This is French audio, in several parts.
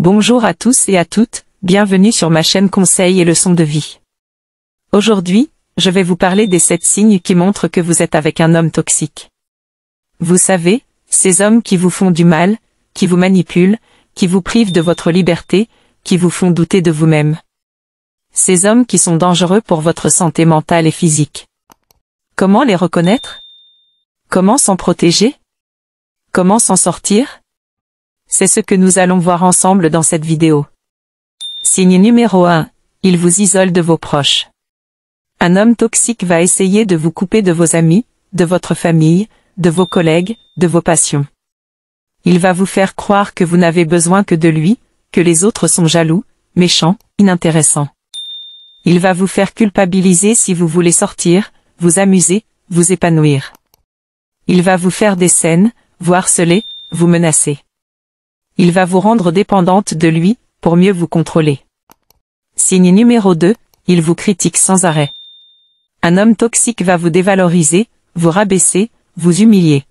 Bonjour à tous et à toutes, bienvenue sur ma chaîne Conseils et leçons de vie. Aujourd'hui, je vais vous parler des 7 signes qui montrent que vous êtes avec un homme toxique. Vous savez, ces hommes qui vous font du mal, qui vous manipulent, qui vous privent de votre liberté, qui vous font douter de vous-même. Ces hommes qui sont dangereux pour votre santé mentale et physique. Comment les reconnaître? Comment s'en protéger? Comment s'en sortir? C'est ce que nous allons voir ensemble dans cette vidéo. Signe numéro 1, il vous isole de vos proches. Un homme toxique va essayer de vous couper de vos amis, de votre famille, de vos collègues, de vos passions. Il va vous faire croire que vous n'avez besoin que de lui, que les autres sont jaloux, méchants, inintéressants. Il va vous faire culpabiliser si vous voulez sortir, vous amuser, vous épanouir. Il va vous faire des scènes, vous harceler, vous menacer. Il va vous rendre dépendante de lui, pour mieux vous contrôler. Signe numéro 2, il vous critique sans arrêt. Un homme toxique va vous dévaloriser, vous rabaisser, vous humilier.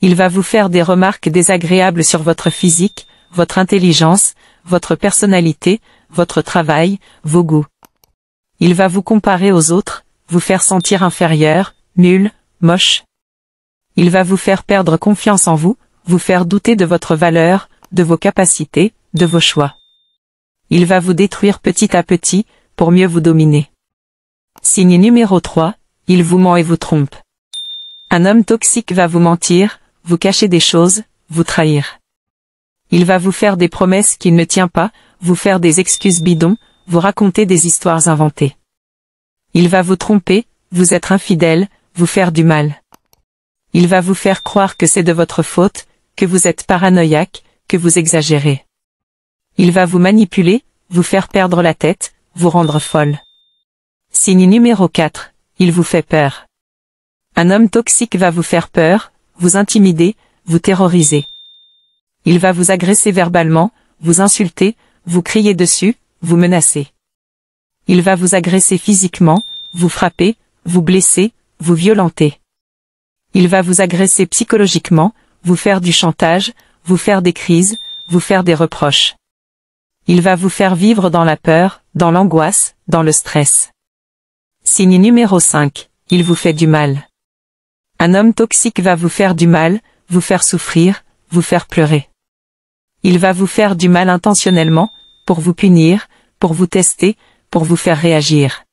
Il va vous faire des remarques désagréables sur votre physique, votre intelligence, votre personnalité, votre travail, vos goûts. Il va vous comparer aux autres, vous faire sentir inférieur, nul, moche. Il va vous faire perdre confiance en vous, vous faire douter de votre valeur, de vos capacités, de vos choix. Il va vous détruire petit à petit, pour mieux vous dominer. Signe numéro 3, il vous ment et vous trompe. Un homme toxique va vous mentir, vous cacher des choses, vous trahir. Il va vous faire des promesses qu'il ne tient pas, vous faire des excuses bidons, vous raconter des histoires inventées. Il va vous tromper, vous être infidèle, vous faire du mal. Il va vous faire croire que c'est de votre faute, que vous êtes paranoïaque, que vous exagérez. Il va vous manipuler, vous faire perdre la tête, vous rendre folle. Signe numéro 4, il vous fait peur. Un homme toxique va vous faire peur, vous intimider, vous terroriser. Il va vous agresser verbalement, vous insulter, vous crier dessus, vous menacer. Il va vous agresser physiquement, vous frapper, vous blesser, vous violenter. Il va vous agresser psychologiquement, vous faire du chantage, vous faire des crises, vous faire des reproches. Il va vous faire vivre dans la peur, dans l'angoisse, dans le stress. Signe numéro 5, il vous fait du mal. Un homme toxique va vous faire du mal, vous faire souffrir, vous faire pleurer. Il va vous faire du mal intentionnellement, pour vous punir, pour vous tester, pour vous faire réagir.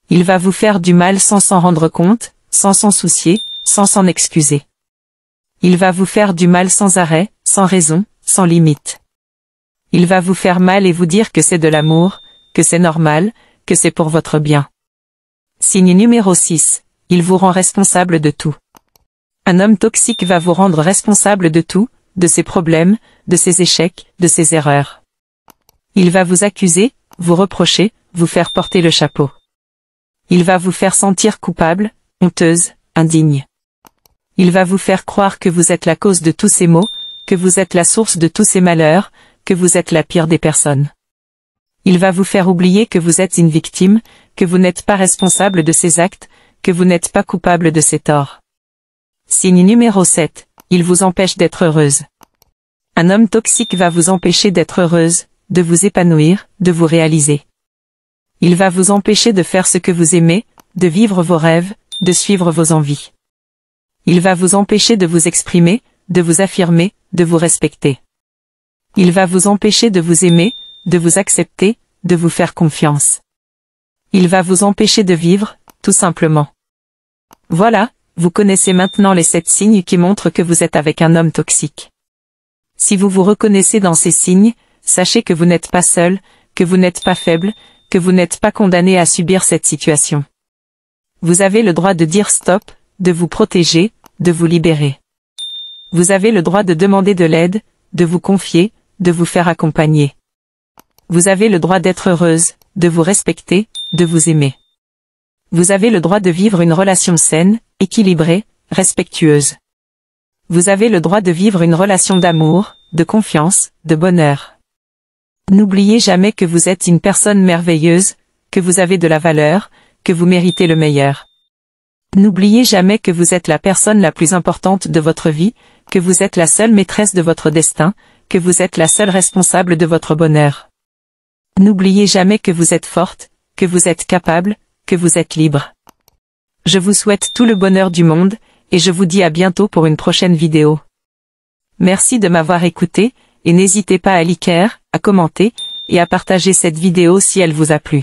Il va vous faire du mal sans s'en rendre compte, sans s'en soucier, sans s'en excuser. Il va vous faire du mal sans arrêt, sans raison, sans limite. Il va vous faire mal et vous dire que c'est de l'amour, que c'est normal, que c'est pour votre bien. Signe numéro 6, il vous rend responsable de tout. Un homme toxique va vous rendre responsable de tout, de ses problèmes, de ses échecs, de ses erreurs. Il va vous accuser, vous reprocher, vous faire porter le chapeau. Il va vous faire sentir coupable, honteuse, indigne. Il va vous faire croire que vous êtes la cause de tous ces maux, que vous êtes la source de tous ces malheurs, que vous êtes la pire des personnes. Il va vous faire oublier que vous êtes une victime, que vous n'êtes pas responsable de ces actes, que vous n'êtes pas coupable de ces torts. Signe numéro 7, il vous empêche d'être heureuse. Un homme toxique va vous empêcher d'être heureuse, de vous épanouir, de vous réaliser. Il va vous empêcher de faire ce que vous aimez, de vivre vos rêves, de suivre vos envies. Il va vous empêcher de vous exprimer, de vous affirmer, de vous respecter. Il va vous empêcher de vous aimer, de vous accepter, de vous faire confiance. Il va vous empêcher de vivre, tout simplement. Voilà, vous connaissez maintenant les 7 signes qui montrent que vous êtes avec un homme toxique. Si vous vous reconnaissez dans ces signes, sachez que vous n'êtes pas seul, que vous n'êtes pas faible, que vous n'êtes pas condamné à subir cette situation. Vous avez le droit de dire stop, de vous protéger, de vous libérer. Vous avez le droit de demander de l'aide, de vous confier, de vous faire accompagner. Vous avez le droit d'être heureuse, de vous respecter, de vous aimer. Vous avez le droit de vivre une relation saine, équilibrée, respectueuse. Vous avez le droit de vivre une relation d'amour, de confiance, de bonheur. N'oubliez jamais que vous êtes une personne merveilleuse, que vous avez de la valeur, que vous méritez le meilleur. N'oubliez jamais que vous êtes la personne la plus importante de votre vie, que vous êtes la seule maîtresse de votre destin, que vous êtes la seule responsable de votre bonheur. N'oubliez jamais que vous êtes forte, que vous êtes capable, que vous êtes libre. Je vous souhaite tout le bonheur du monde, et je vous dis à bientôt pour une prochaine vidéo. Merci de m'avoir écouté, et n'hésitez pas à liker, à commenter, et à partager cette vidéo si elle vous a plu.